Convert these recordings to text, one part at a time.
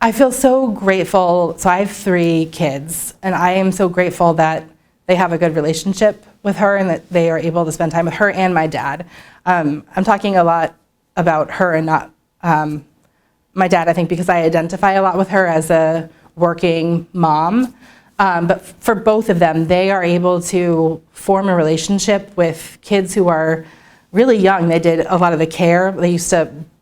I feel so grateful. So I have 3 kids, and I am so grateful that they have a good relationship with her and that they are able to spend time with her and my dad. I'm talking a lot about her and not my dad, I think, because I identify a lot with her as a working mom. But for both of them, they are able to form a relationship with kids who are really young. They did a lot of the care.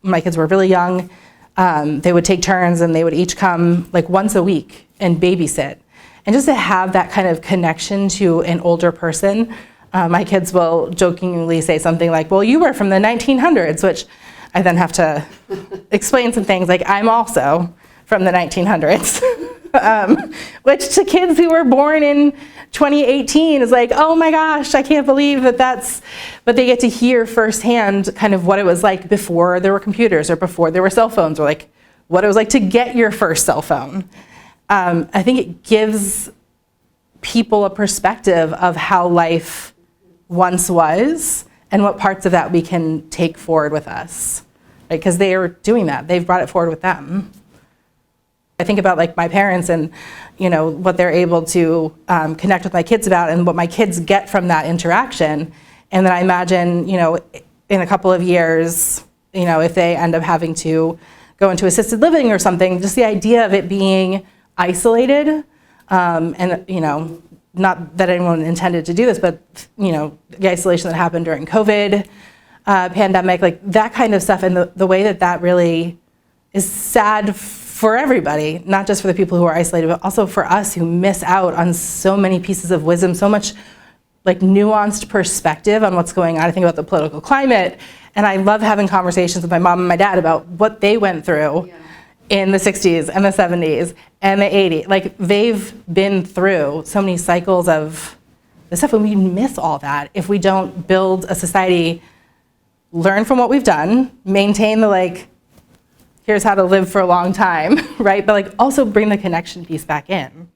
My kids were really young. They would take turns and they would each come like once a week and babysit. And just to have that kind of connection to an older person, my kids will jokingly say something like, well, you were from the 1900s, which I then have to explain some things like I'm also from the 1900s, which to kids who were born in 2018 is like, oh my gosh, I can't believe that but they get to hear firsthand kind of what it was like before there were computers or before there were cell phones, or like what it was like to get your first cell phone. I think it gives people a perspective of how life once was and what parts of that we can take forward with us, right? Because they are doing that. They've brought it forward with them. I think about like my parents and what they're able to connect with my kids about and what my kids get from that interaction. And then I imagine, in a couple of years, if they end up having to go into assisted living or something, just the idea of it being isolated, and not that anyone intended to do this, but the isolation that happened during COVID pandemic, like that kind of stuff, and the way that really is sad for everybody, not just for the people who are isolated, but also for us who miss out on so many pieces of wisdom, so much like nuanced perspective on what's going on. I think about the political climate, and I love having conversations with my mom and my dad about what they went through in the 60s and the 70s and the 80s. Like they've been through so many cycles of the stuff, and we miss all that if we don't build a society, learn from what we've done, maintain the here's how to live for a long time, right? But also bring the connection piece back in.